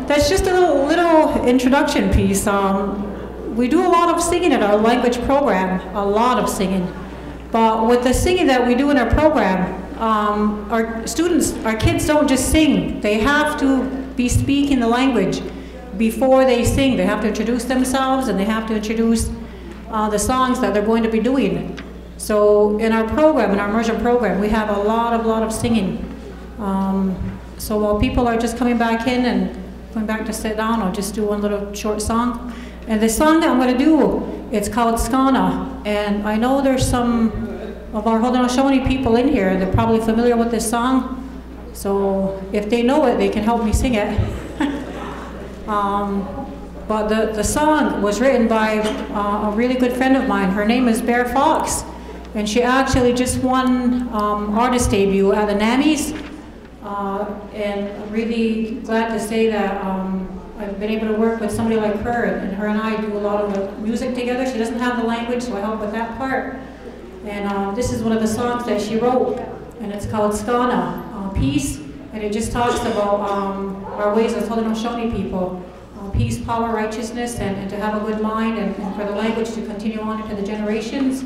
That's just a little introduction piece. We do a lot of singing in our language program, a lot of singing. But with the singing that we do in our program, our kids don't just sing. They have to be speaking the language before they sing. They have to introduce themselves and they have to introduce the songs that they're going to be doing. So in our program, in our immersion program, we have a lot of singing. So while people are just coming back in and going back to sit down, I'll just do one little short song. And the song that I'm going to do, it's called Skana. And I know there's some of our Haudenosaunee people in here, they're probably familiar with this song. So if they know it, they can help me sing it. But the song was written by a really good friend of mine. Her name is Bear Fox. And she actually just won artist debut at the NAMMYs. And I'm really glad to say that I've been able to work with somebody like her, and her and I do a lot of music together. She doesn't have the language, so I help with that part. And this is one of the songs that she wrote, and it's called Skana, peace, and it just talks about our ways as Haudenosaunee people, peace, power, righteousness, and to have a good mind, and for the language to continue on into the generations,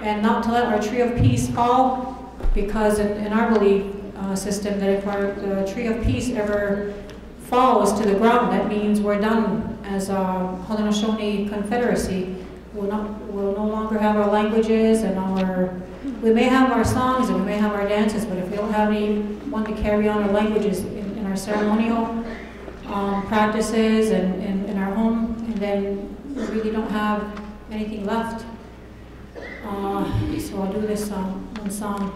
and not to let our tree of peace fall, because in our belief system, that if the tree of peace ever falls to the ground, that means we're done as a Haudenosaunee Confederacy. We'll no longer have our languages and we may have our songs and we may have our dances, but if we don't have anyone to carry on our languages in our ceremonial practices and in our home, and then we really don't have anything left. So I'll do this one song.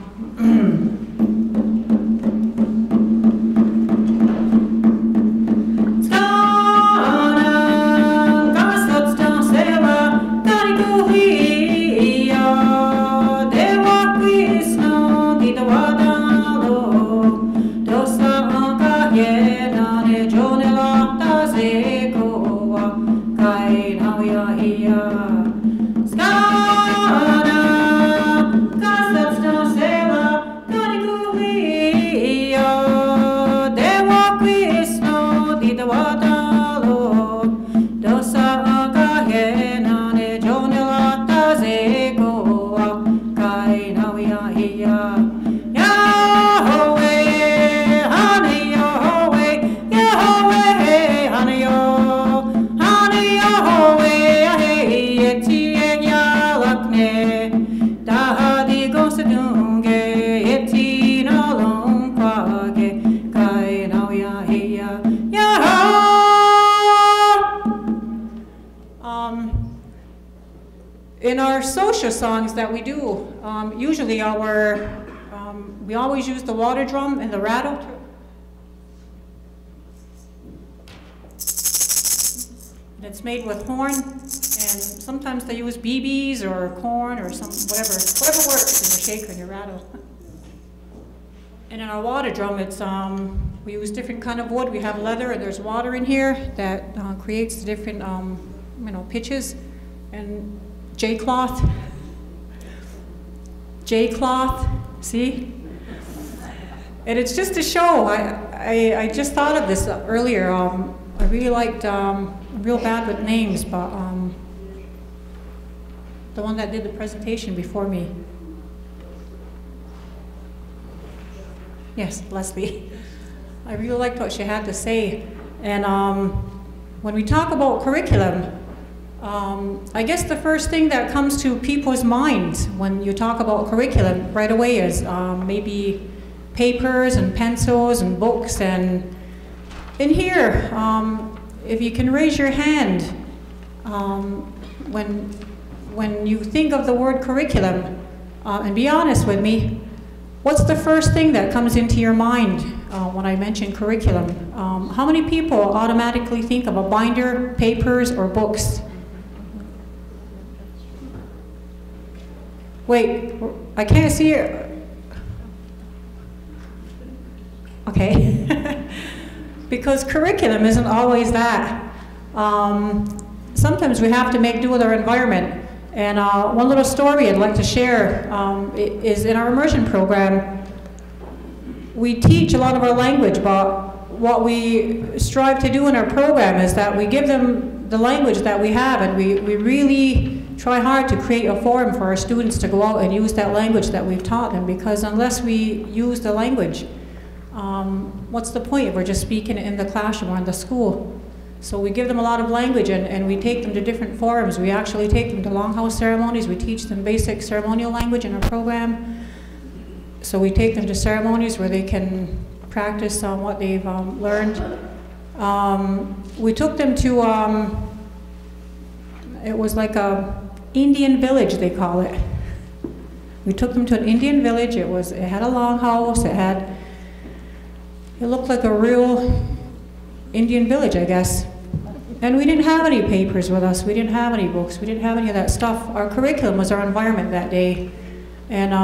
In our social songs that we do, usually we always use the water drum and the rattle. And it's made with horn, and sometimes they use BBs or corn or whatever works in your shaker and your rattle. And in our water drum, it's we use different kind of wood. We have leather, and there's water in here that creates the different pitches. And J-cloth, see? And it's just a show. I just thought of this earlier. I really liked, I'm real bad with names, but the one that did the presentation before me. Yes, Leslie. I really liked what she had to say. And when we talk about curriculum, I guess the first thing that comes to people's minds when you talk about curriculum right away is maybe papers and pencils and books. And in here, if you can raise your hand, when you think of the word curriculum, and be honest with me, What's the first thing that comes into your mind when I mention curriculum? How many people automatically think of a binder, papers, or books? Wait, I can't see it. Okay. Because curriculum isn't always that. Sometimes we have to make do with our environment. And one little story I'd like to share is in our immersion program, we teach a lot of our language, but what we strive to do in our program is that we give them the language that we have, and we really try hard to create a forum for our students to go out and use that language that we've taught them, because unless we use the language, what's the point if we're just speaking in the classroom or in the school? So we give them a lot of language, and we take them to different forums. We actually take them to longhouse ceremonies. We teach them basic ceremonial language in our program. So we take them to ceremonies where they can practice on what they've learned. We took them to, it was like a Indian village, they call it. We took them to an Indian village. It had a longhouse. It looked like a real Indian village, I guess. And we didn't have any papers with us. We didn't have any books. We didn't have any of that stuff. Our curriculum was our environment that day. And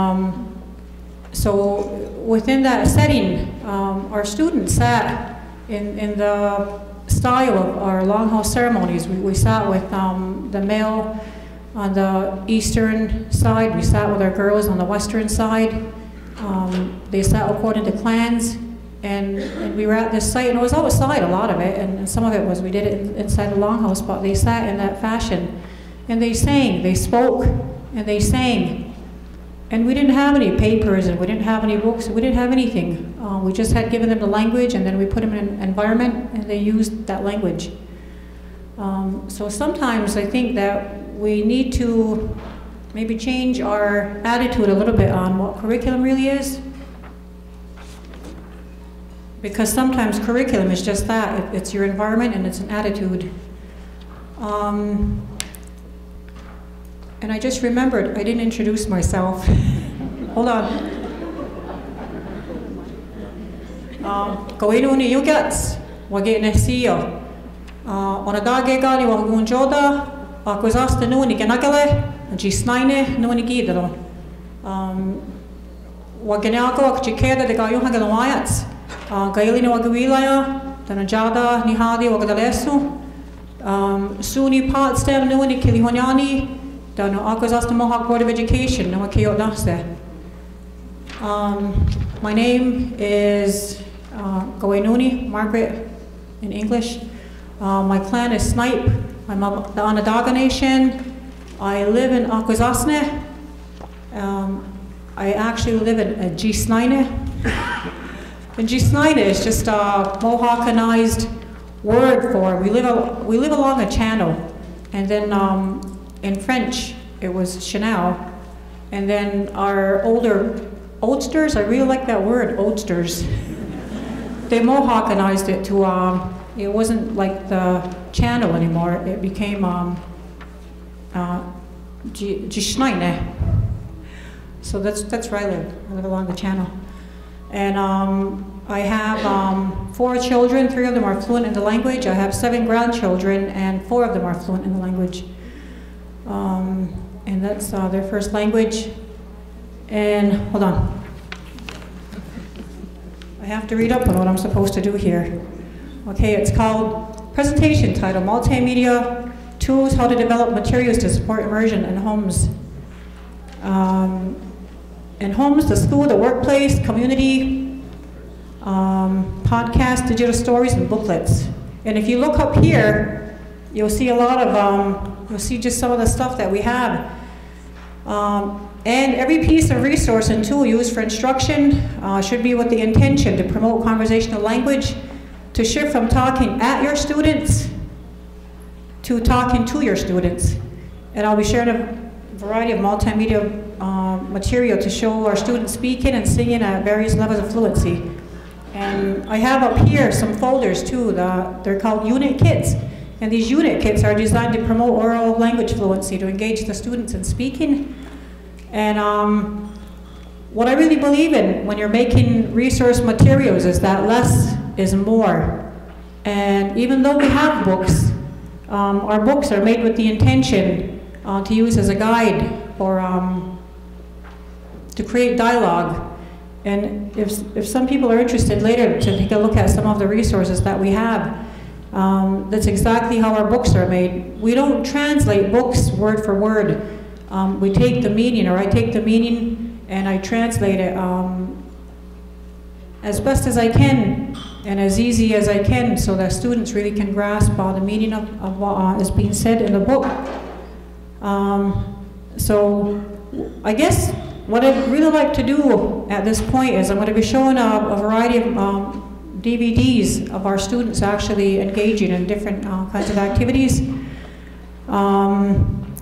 so within that setting, our students sat in the style of our longhouse ceremonies. We sat with the male on the eastern side. We sat with our girls on the western side. They sat according to clans. And we were at this site, and it was outside, a lot of it, and some of it was, we did it inside the longhouse, but they sat in that fashion. And they sang, they spoke, and they sang. And we didn't have any papers, and we didn't have any books, we didn't have anything. We just had given them the language, and then we put them in an environment, and they used that language. So sometimes I think that we need to maybe change our attitude a little bit on what curriculum really is. Because sometimes curriculum is just that. It's your environment and it's an attitude. And I just remembered, I didn't introduce myself. Hold on. Kawinu ni yugats, wage nesio. Onadage gali wa gunjoda, akwazasta nu ni ganagale, jisnaine nu ni gidalo. Wagenago akchikeda de gayuha galawayats. Gaili ni wagawilaya, tanajada ni hadi wagadalesu, suni part stem nu ni kilihonyani, dano akwazasta Mohawk Board of Education, no akio nase. My name is Goenuni, Margaret in English. My clan is Snipe. I'm of the Onondaga Nation. I live in Akwesasne. I actually live in Gisnaine. And Gisnaine is just a Mohawkanized word for we live along a channel, and then in French it was Chanel, and then our older oldsters, I really like that word, oldsters. They Mohawkanized it to it wasn't like the channel anymore. It became Gisnaine. So that's where I live. I live along the channel. And I have 4 children, 3 of them are fluent in the language. I have 7 grandchildren, and 4 of them are fluent in the language. And that's their first language. And hold on. I have to read up on what I'm supposed to do here. Okay, it's called presentation title, Multimedia Tools, How to Develop Materials to Support Immersion in Homes. In homes, the school, the workplace, community, podcasts, digital stories, and booklets. And if you look up here, you'll see a lot of, you'll see just some of the stuff that we have. And every piece of resource and tool used for instruction should be with the intention to promote conversational language, to shift from talking at your students to talking to your students. And I'll be sharing a variety of multimedia material to show our students speaking and singing at various levels of fluency. And I have up here some folders too. They're called unit kits. And these unit kits are designed to promote oral language fluency, to engage the students in speaking. And what I really believe in when you're making resource materials is that less is more. And even though we have books, our books are made with the intention to use as a guide or to create dialogue. And if some people are interested later to take a look at some of the resources that we have, that's exactly how our books are made. We don't translate books word for word. We take the meaning, or I take the meaning and I translate it as best as I can and as easy as I can so that students really can grasp the meaning of what is being said in the book. So I guess what I'd really like to do at this point is I'm going to be showing a variety of DVDs of our students actually engaging in different kinds of activities.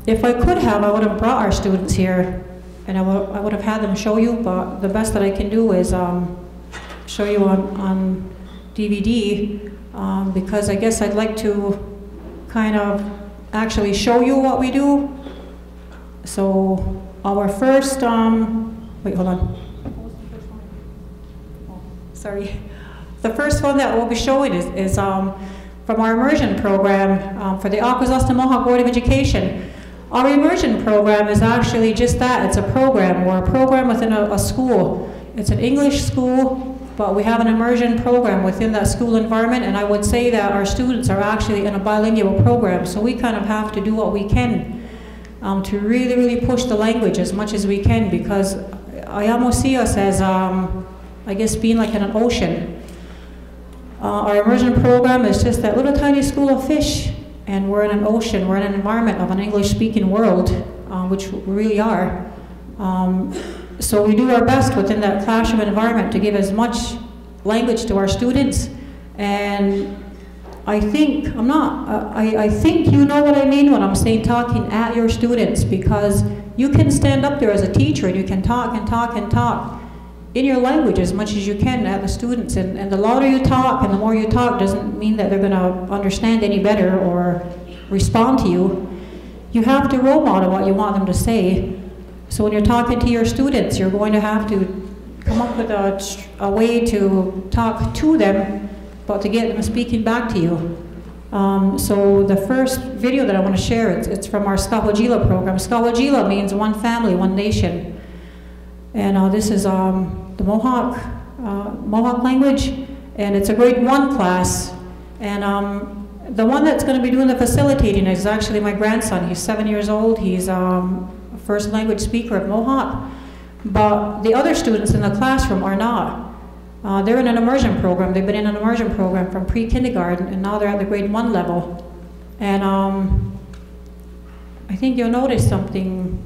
If I could have, I would have brought our students here and I would have had them show you, but the best that I can do is show you on DVD because I guess I'd like to kind of actually show you what we do. So our first, wait, hold on. What was the first one? Oh, sorry. The first one that we'll be showing is from our Immersion program for the Akwesasne Mohawk Board of Education. Our Immersion program is actually just that. It's a program. We're a program within a school. It's an English school, but we have an immersion program within that school environment, and I would say that our students are actually in a bilingual program, so we kind of have to do what we can to really, really push the language as much as we can, because I almost see us as, I guess, being like in an ocean. Our immersion program is just that little tiny school of fish, and we're in an ocean, we're in an environment of an English-speaking world, which we really are. So we do our best within that classroom environment to give as much language to our students, and I think, I think you know what I mean when I'm saying talking at your students, because you can stand up there as a teacher and you can talk and talk and talk in your language as much as you can at the students, and the louder you talk and the more you talk doesn't mean that they're going to understand any better or respond to you. You have to role model what you want them to say. So when you're talking to your students, you're going to have to come up with a way to talk to them, but to get them speaking back to you. So the first video that I want to share, it's from our Skawajila program. Skawajila means one family, one nation. And this is the Mohawk language, and it's a grade 1 class. And the one that's going to be doing the facilitating is actually my grandson. He's 7 years old. He's first language speaker of Mohawk. But the other students in the classroom are not. They're in an immersion program. They've been in an immersion program from pre-kindergarten, and now they're at the grade 1 level. And I think you'll notice something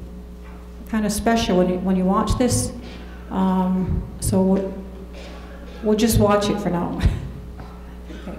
kind of special when you watch this. So we'll just watch it for now. Okay.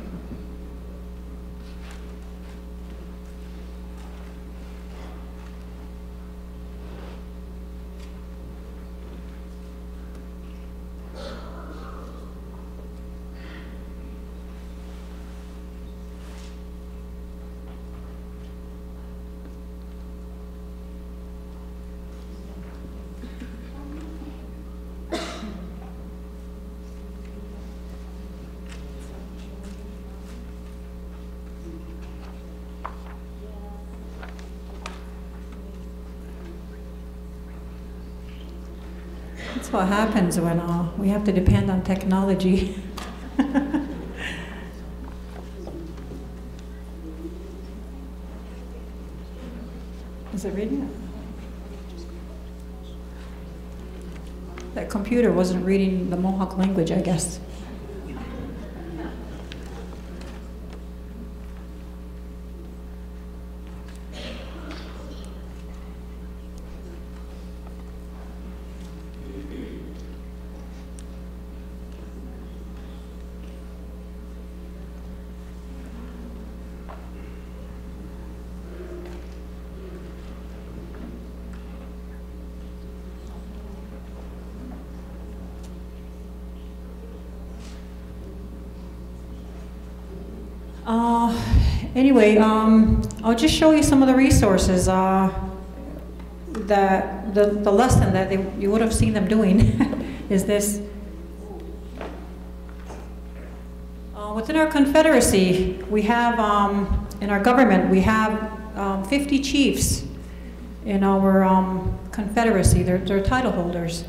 That's what happens when we have to depend on technology. Is it reading? That computer wasn't reading the Mohawk language, I guess. Anyway, I'll just show you some of the resources that the lesson that you would have seen them doing is this. Within our confederacy, we have, in our government, we have 50 chiefs in our confederacy. They're title holders.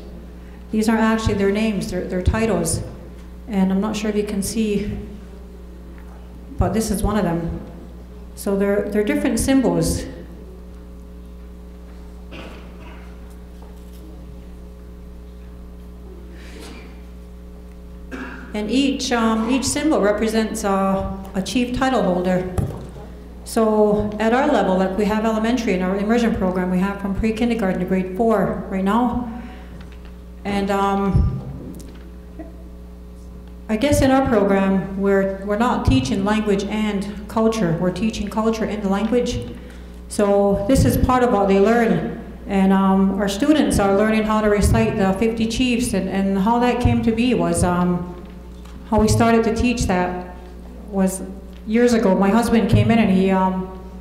These aren't actually their names, they're titles. And I'm not sure if you can see, but this is one of them. So they're different symbols. And each symbol represents a chief title holder. So at our level, like we have elementary in our immersion program, we have from pre-kindergarten to grade 4 right now. And I guess in our program, we're not teaching language and culture. We're teaching culture in the language. So this is part of what they learn. And our students are learning how to recite the 50 chiefs, and how that came to be was how we started to teach that was years ago. My husband came in and he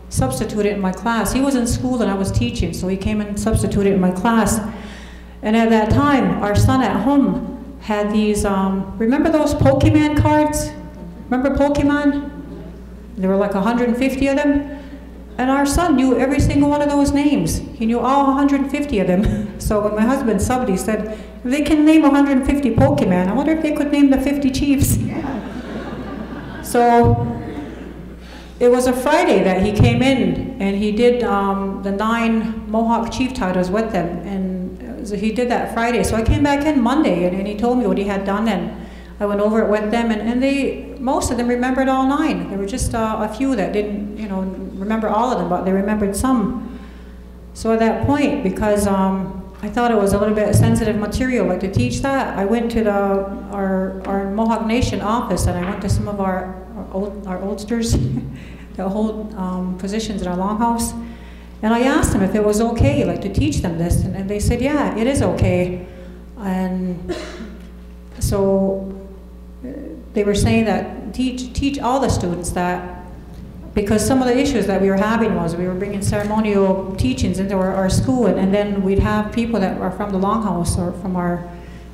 substituted in my class. He was in school and I was teaching, so he came and substituted in my class. And at that time, our son at home had these, remember those Pokemon cards? Remember Pokemon? There were like 150 of them. And our son knew every single one of those names. He knew all 150 of them. So when my husband subbed, he said, if they can name 150 Pokemon, I wonder if they could name the 50 chiefs. So it was a Friday that he came in and he did the 9 Mohawk chief titles with them. And so he did that Friday. So I came back in Monday and he told me what he had done, and I went over it with them, and most of them remembered all 9. There were just a few that didn't, remember all of them, but they remembered some. So at that point, because I thought it was a little bit sensitive material, like to teach that, I went to our Mohawk Nation office, and I went to some of our oldsters that hold positions in our longhouse, and I asked them if it was okay, like to teach them this, and they said, yeah, it is okay. And so they were saying that teach all the students that, because some of the issues that we were having was we were bringing ceremonial teachings into our school, and then we'd have people that are from the longhouse or from our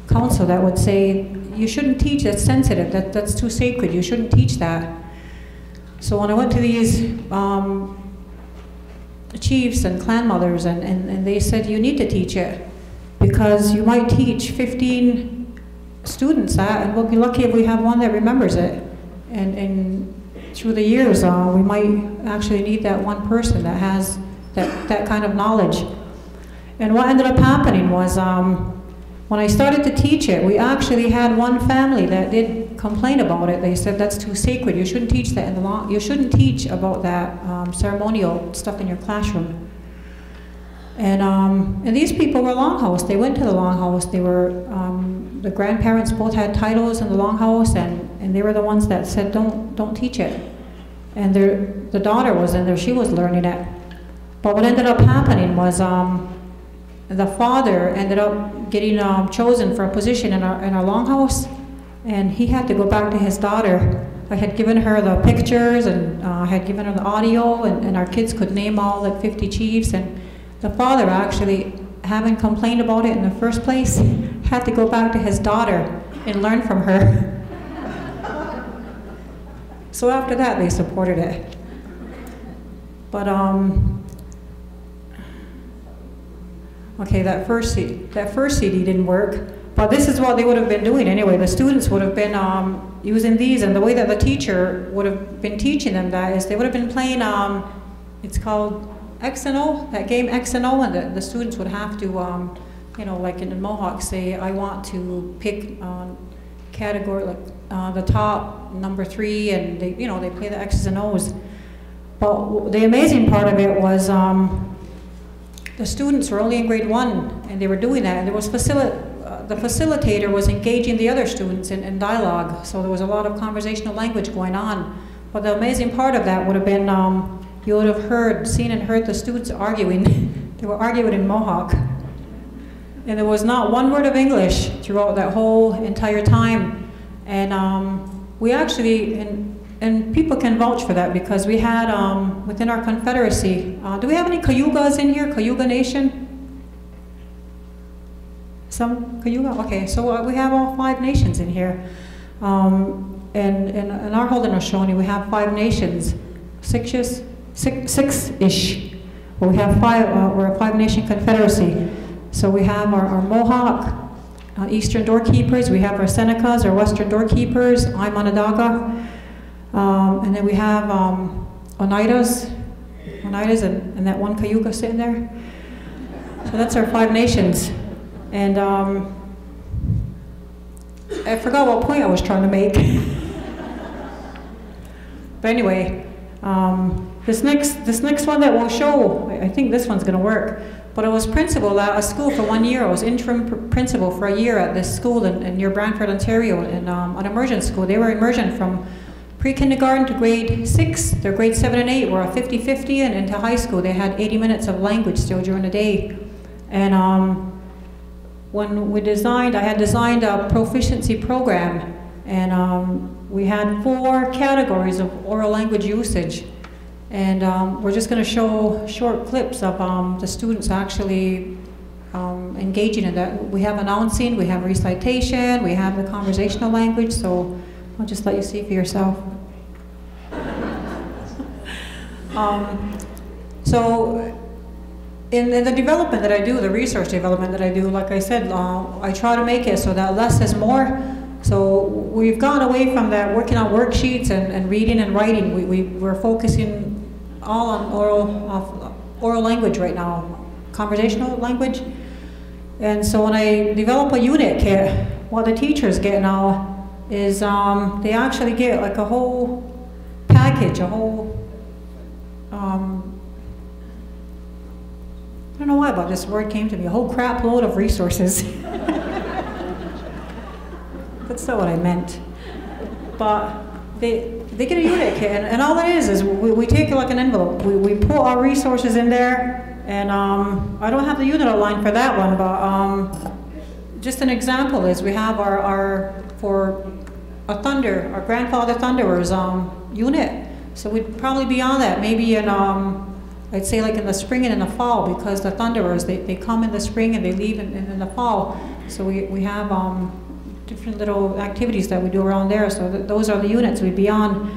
council that would say, you shouldn't teach, that's sensitive, that's too sacred, you shouldn't teach that. So when I went to these chiefs and clan mothers, and they said, you need to teach it, because you might teach 15 students that, and we'll be lucky if we have one that remembers it. And through the years, we might actually need that one person that has that kind of knowledge. And what ended up happening was, when I started to teach it, we actually had one family that did complain about it. They said, that's too sacred, you shouldn't teach that in the you shouldn't teach about that ceremonial stuff in your classroom. And these people were longhouse. They went to the longhouse. They were, the grandparents both had titles in the longhouse, and they were the ones that said, don't teach it. And the daughter was in there, she was learning it. But what ended up happening was the father ended up getting chosen for a position in our longhouse, and he had to go back to his daughter. I had given her the pictures, and I had given her the audio, and our kids could name all like 50 chiefs, and the father actually, having complained about it in the first place, had to go back to his daughter and learn from her. So after that, they supported it. But okay, that first CD didn't work. But this is what they would have been doing anyway. The students would have been using these, and the way that the teacher would have been teaching them that is they would have been playing, it's called X and O, that game X and O, and the students would have to, like in the Mohawk, say, I want to pick category, like the top number 3, and they play the X's and O's. But the amazing part of it was the students were only in grade 1, and they were doing that, and there was the facilitator was engaging the other students in dialogue, so there was a lot of conversational language going on. But the amazing part of that would have been, you would have seen and heard the students arguing. They were arguing in Mohawk. And there was not one word of English throughout that whole entire time. And we actually, and people can vouch for that, because we had, within our confederacy, do we have any Cayugas in here, Cayuga Nation? Some Cayuga? Okay, so we have all 5 nations in here. And in our Haudenosaunee, we have 5 nations, six-ish. Well, we have 5, we're a 5-nation confederacy. So we have our Mohawk, Eastern Doorkeepers, we have our Senecas, our Western Doorkeepers, I'm Onondaga, and then we have Oneidas, and that one Cayuga sitting there. So that's our 5 nations. And I forgot what point I was trying to make. But anyway, this next one that we'll show, I think this one's going to work. But I was principal at a school for 1 year. I was interim principal for a year at this school in near Brantford, Ontario, in an immersion school. They were immersion from pre-kindergarten to grade 6. Their grade 7 and 8 were a 50-50, and into high school they had 80 minutes of language still during the day. And when we I had designed a proficiency program, and we had 4 categories of oral language usage. And we're just going to show short clips of the students actually engaging in that. We have announcing, we have recitation, we have the conversational language, so I'll just let you see for yourself. So in the development that I do, the research development that I do, like I said, I try to make it so that less is more. So we've gone away from that working on worksheets and reading and writing. We're focusing all on oral language right now, conversational language. And so when I develop a unit kit, what the teachers get now is they actually get like a whole package, a whole, I don't know why, but this word came to me, a whole crap load of resources. That's not what I meant. But they get a unit kit, and all it is we take it like an envelope. We put our resources in there, and I don't have the unit outline for that one, but just an example is we have for a thunder, our grandfather thunderers unit. So we'd probably be on that, maybe in, I'd say like in the spring and in the fall, because the thunderers, they come in the spring and they leave in the fall. So we have different little activities that we do around there, so those are the units we'd be on.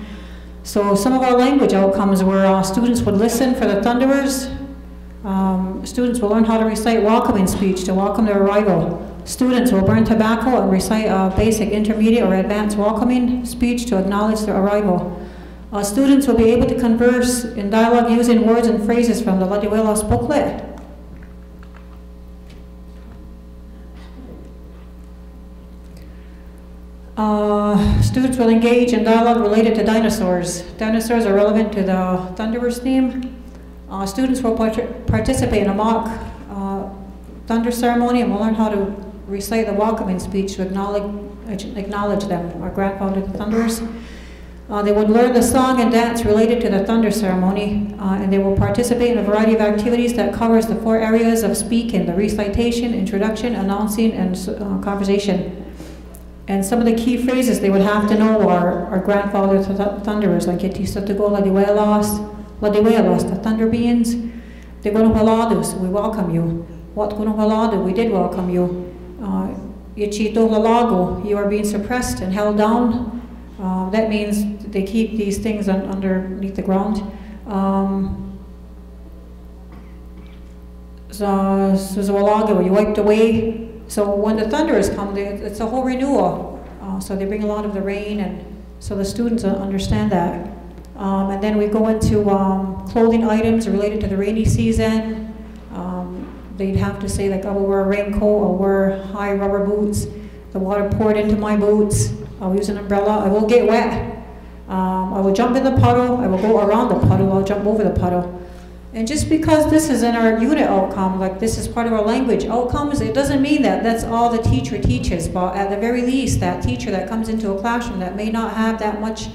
So some of our language outcomes were students would listen for the thunderers. Students will learn how to recite welcoming speech to welcome their arrival. Students will burn tobacco and recite a basic, intermediate, or advanced welcoming speech to acknowledge their arrival. Students will be able to converse in dialogue using words and phrases from the Ladiwelos booklet. Students will engage in dialogue related to dinosaurs. Dinosaurs are relevant to the Thunderers theme. Students will participate in a mock thunder ceremony and will learn how to recite the welcoming speech to acknowledge them, our grandfather Thunderers. They would learn the song and dance related to the thunder ceremony, and they will participate in a variety of activities that covers the 4 areas of speaking: the recitation, introduction, announcing, and conversation. And some of the key phrases they would have to know are our grandfather thunderers, like Yetisotugo Ladiwelos, the thunder beings. Te Gunuhaladus, we welcome you. What Gunuhaladu, we did welcome you. Yechito Lalago, you are being suppressed and held down. That means they keep these things underneath the ground. Zazawalago, you wiped away. So when the thunderers come, it's a whole renewal. So they bring a lot of the rain, and so the students understand that. And then we go into clothing items related to the rainy season. They'd have to say like, I will wear a raincoat, I'll wear high rubber boots, the water poured into my boots, I'll use an umbrella, I will get wet. I will jump in the puddle, I will go around the puddle, I'll jump over the puddle. And just because this is in our unit outcome, like this is part of our language outcomes, it doesn't mean that that's all the teacher teaches, but at the very least, that teacher that comes into a classroom that may not have that much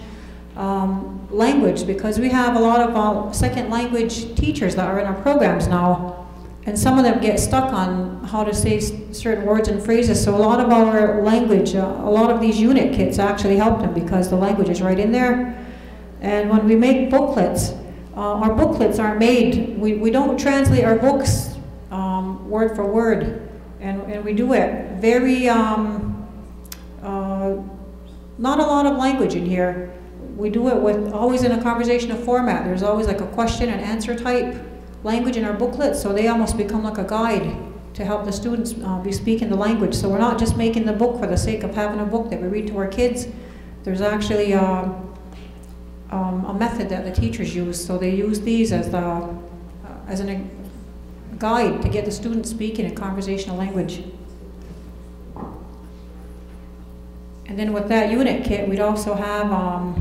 language, because we have a lot of second language teachers that are in our programs now, and some of them get stuck on how to say certain words and phrases, so a lot of our language, a lot of these unit kits actually help them because the language is right in there. And when we make booklets, our booklets aren't made, we don't translate our books word for word. and we do it very, not a lot of language in here. We do it with always in a conversational format. There's always like a question and answer type language in our booklets, so they almost become like a guide to help the students be speaking the language. So we're not just making the book for the sake of having a book that we read to our kids. There's actually a method that the teachers use. So they use these as a guide to get the students speaking in conversational language. And then with that unit kit, we'd also have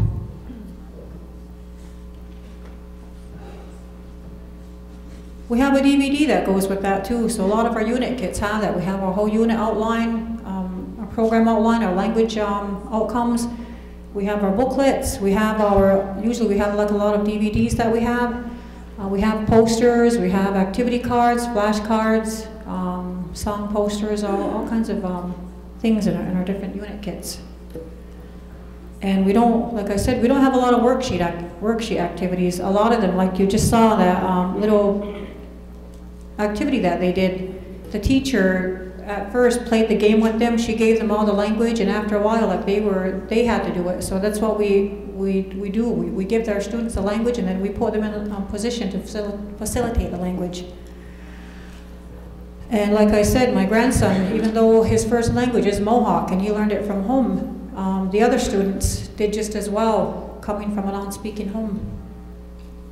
we have a DVD that goes with that too. So a lot of our unit kits have that. We have our whole unit outline, our program outline, our language outcomes. We have our booklets. We have usually we have like a lot of DVDs that we have. We have posters. We have activity cards, flashcards, song posters, all kinds of things in our different unit kits. And we don't, like I said, we don't have a lot of worksheet activities. A lot of them, like you just saw that little activity that they did. The teacher at first played the game with them. She gave them all the language, and after a while, like they had to do it. So that's what we do. We give our students the language, and then we put them in a position to facilitate the language. And like I said, my grandson, even though his first language is Mohawk and he learned it from home, the other students did just as well, coming from a non-speaking home.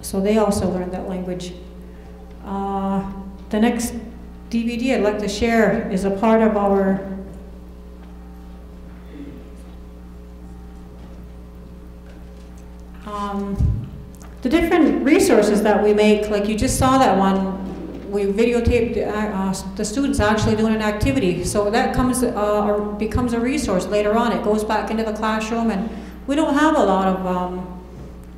So they also learned that language. The next DVD I'd like to share is a part of our the different resources that we make. Like you just saw that one. We videotaped the students actually doing an activity. So that comes or becomes a resource later on. It goes back into the classroom, and we don't have a lot of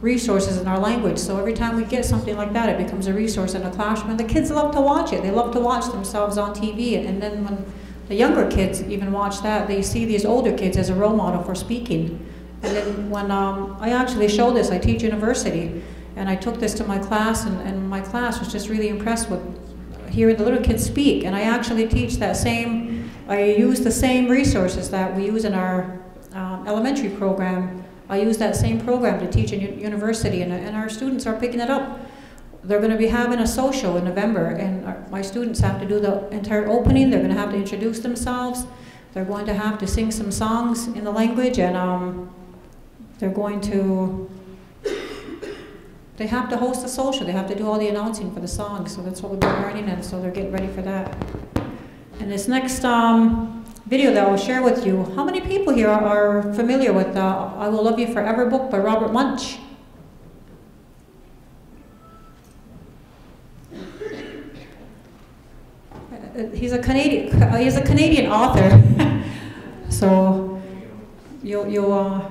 resources in our language. So every time we get something like that, it becomes a resource in the classroom. And the kids love to watch it. They love to watch themselves on TV. And then when the younger kids even watch that, they see these older kids as a role model for speaking. And then when I actually show this, I teach university. And I took this to my class, and my class was just really impressed with hearing the little kids speak. And I actually teach that same, I use the same resources that we use in our elementary program. I use that same program to teach in university, and our students are picking it up. They're going to be having a social in November, and my students have to do the entire opening. They're going to have to introduce themselves. They're going to have to sing some songs in the language, and they're going to, they have to host a social. They have to do all the announcing for the songs. So that's what we've been learning, and so they're getting ready for that. And this next video that I'll share with you, how many people here are familiar with I Will Love You Forever book by Robert Munsch? He's a Canadian author. So I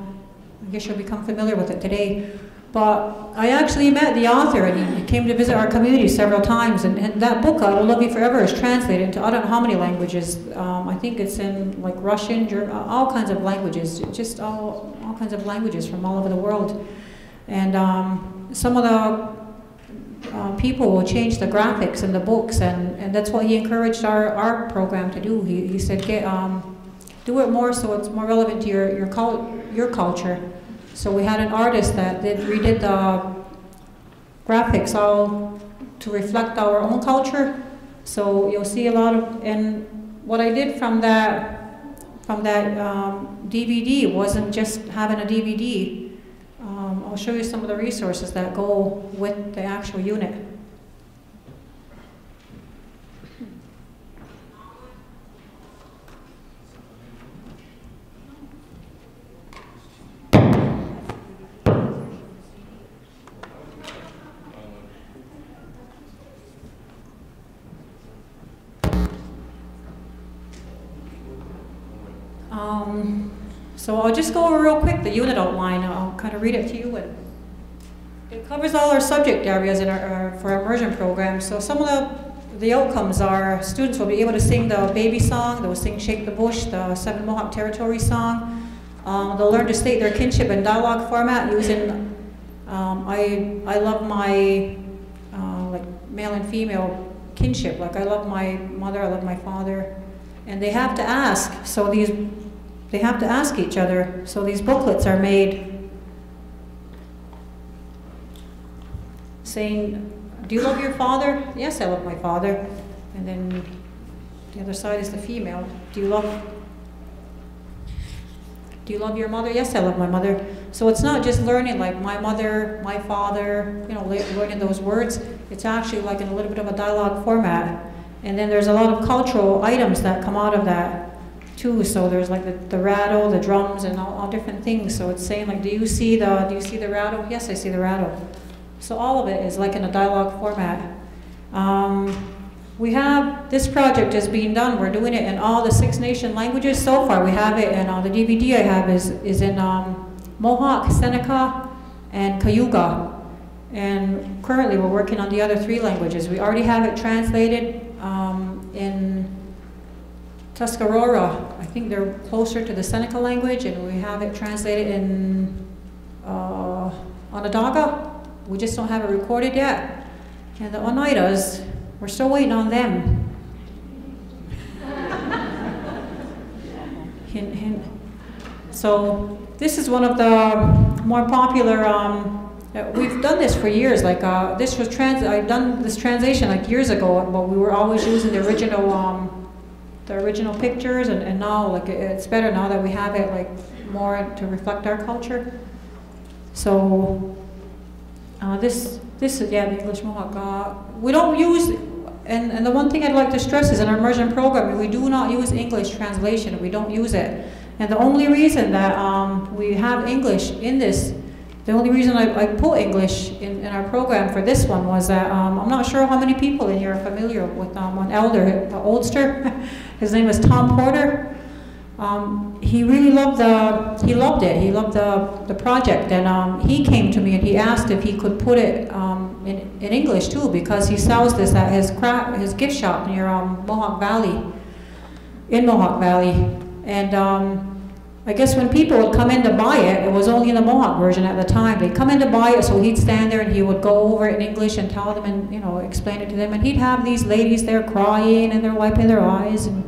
guess you'll become familiar with it today. But I actually met the author, and he came to visit our community several times. And that book, I Will Love You Forever, is translated into I don't know how many languages. I think it's in like Russian, German, all kinds of languages, just all kinds of languages from all over the world. And some of the people will change the graphics in the books, and that's what he encouraged our program to do. He said, do it more so it's more relevant to your culture. So we had an artist that redid the graphics all to reflect our own culture. So you'll see a lot of, and what I did from that DVD wasn't just having a DVD. I'll show you some of the resources that go with the actual unit. So I'll just go over real quick the unit outline. I'll kind of read it to you. And it covers all our subject areas for our immersion program. So some of the outcomes are students will be able to sing the baby song, they'll sing Shake the Bush, the 7 Mohawk Territory song. They'll learn to state their kinship in dialogue format using, I love my like male and female kinship. Like I love my mother, I love my father. and they have to ask. So they have to ask each other. So these booklets are made saying, do you love your father? Yes, I love my father. And then the other side is the female. Do you love your mother? Yes, I love my mother. So it's not just learning like my mother, my father, you know, learning those words. It's actually like in a little bit of a dialogue format. And then there's a lot of cultural items that come out of that too. So there's like the rattle, the drums, and all different things. So it's saying like, do you see the rattle? Yes, I see the rattle. So all of it is like in a dialogue format. We have, this project is being done, we're doing it in all the 6 nation languages so far. We have it, and the DVD I have is in Mohawk, Seneca, and Cayuga. And currently we're working on the other 3 languages. We already have it translated in Tuscarora. I think they're closer to the Seneca language, and we have it translated in Onondaga. We just don't have it recorded yet. And the Oneidas, we're still waiting on them. Hint, hint. So this is one of the more popular, we've done this for years. Like this was I've done this translation like years ago, but we were always using the original pictures, and now like it's better now that we have it like more to reflect our culture. So this is, yeah, the English Mohawk. We don't use, and the one thing I'd like to stress is in our immersion program, we do not use English translation. We don't use it. And the only reason that we have English in this, the only reason I put English in our program for this one was that I'm not sure how many people in here are familiar with one elder, oldster. His name is Tom Porter. He really loved he loved the project, and he came to me and he asked if he could put it in English too, because he sells this at his gift shop near Mohawk Valley, in Mohawk Valley. And I guess when people would come in to buy it, it was only in the Mohawk version at the time. They'd come in to buy it, so he'd stand there and he would go over it in English and tell them and, you know, explain it to them. And he'd have these ladies there crying and they're wiping their eyes. And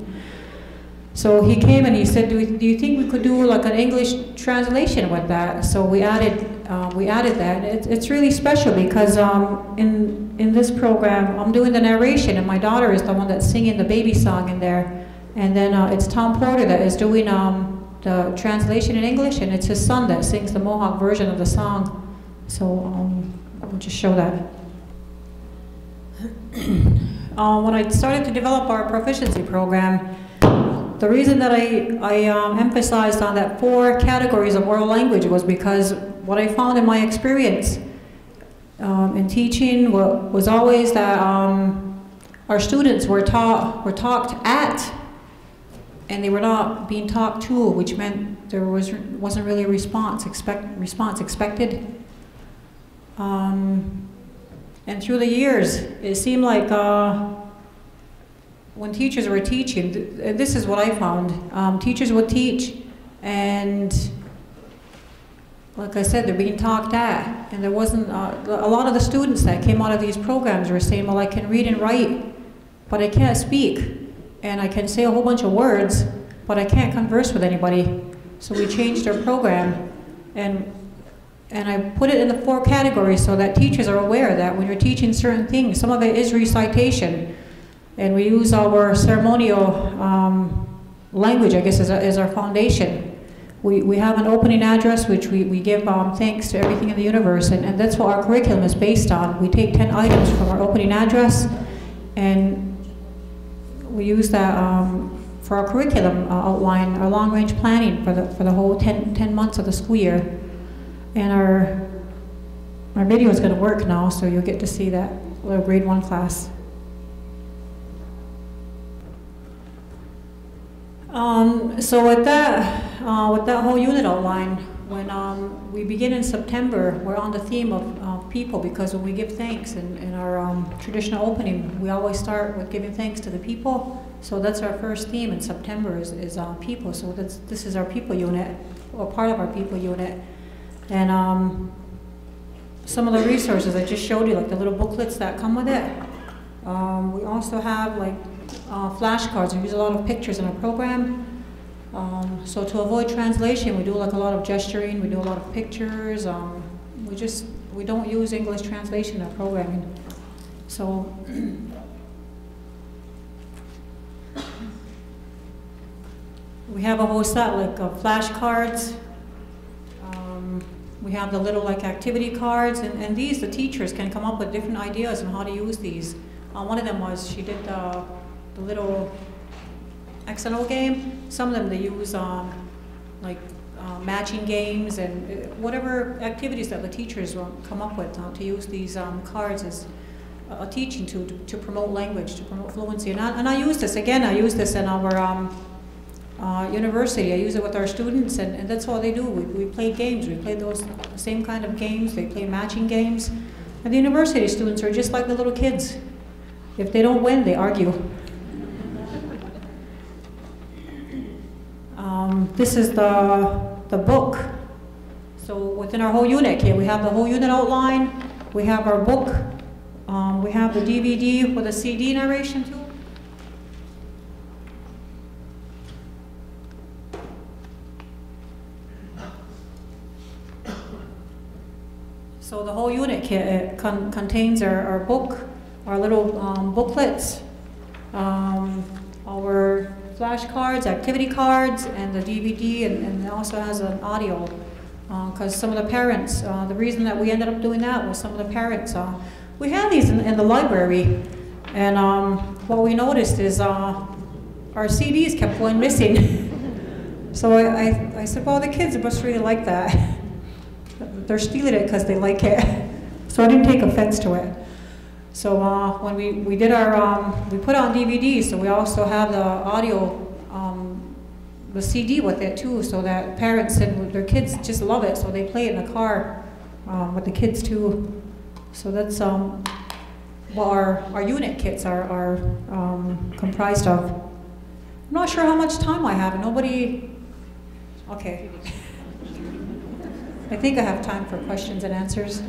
so he came and he said, do you think we could do like an English translation with that? So we added that. It's really special because in this program, I'm doing the narration and my daughter is the one that's singing the baby song in there. And then it's Tom Porter that is doing the translation in English, and it's his son that sings the Mohawk version of the song. So we'll just show that. When I started to develop our proficiency program, the reason that I emphasized on that 4 categories of oral language was because what I found in my experience in teaching was always that our students were talked at, and they were not being talked to, which meant there wasn't really a response expected. And through the years, it seemed like when teachers were teaching, this is what I found. Teachers would teach, and like I said, they're being talked at, and there wasn't, a lot of the students that came out of these programs were saying, well, I can read and write, but I can't speak. And I can say a whole bunch of words, but I can't converse with anybody. So we changed our program, and I put it in the 4 categories so that teachers are aware that when you're teaching certain things, some of it is recitation, and we use our ceremonial language, I guess, as our foundation. We have an opening address, which we give thanks to everything in the universe, and that's what our curriculum is based on. We take 10 items from our opening address, and we use that for our curriculum outline, our long-range planning for the whole 10 months of the school year. And our video is going to work now, so you'll get to see that little grade 1 class. So with that whole unit outline, when we begin in September, we're on the theme of people, because when we give thanks in our traditional opening, we always start with giving thanks to the people. So that's our first theme in September is people. So this is our people unit, or part of our people unit. And some of the resources I just showed you, like the little booklets that come with it. We also have like flashcards. We use a lot of pictures in our program. So to avoid translation, we do like a lot of gesturing, we do a lot of pictures. We don't use English translation in our programming. So we have a whole set like of flashcards. We have the little like activity cards, and these, the teachers can come up with different ideas on how to use these. One of them was, she did the little XNO game. Some of them they use matching games and whatever activities that the teachers will come up with to use these cards as a teaching to promote language, to promote fluency. And I use this, again, I use this in our university. I use it with our students, and that's all they do. We play games. We play those same kind of games. They play matching games. And the university students are just like the little kids. If they don't win, they argue. This is the book. So within our whole unit here, we have the whole unit outline. We have our book. We have the DVD with a CD narration too. So the whole unit kit contains our book, our little booklets, our flashcards, activity cards, and the DVD, and it also has an audio. Because some of the parents, the reason that we ended up doing that was some of the parents, we had these in the library, and what we noticed is our CDs kept going missing. So I said, well, the kids must really like that. They're stealing it because they like it. So I didn't take offense to it. So when we did our, we put on DVD, so we also have the audio, the CD with it too, so that parents and their kids just love it, so they play it in the car with the kids too. So that's what our unit kits are comprised of. I'm not sure how much time I have. Nobody, okay. I think I have time for questions and answers.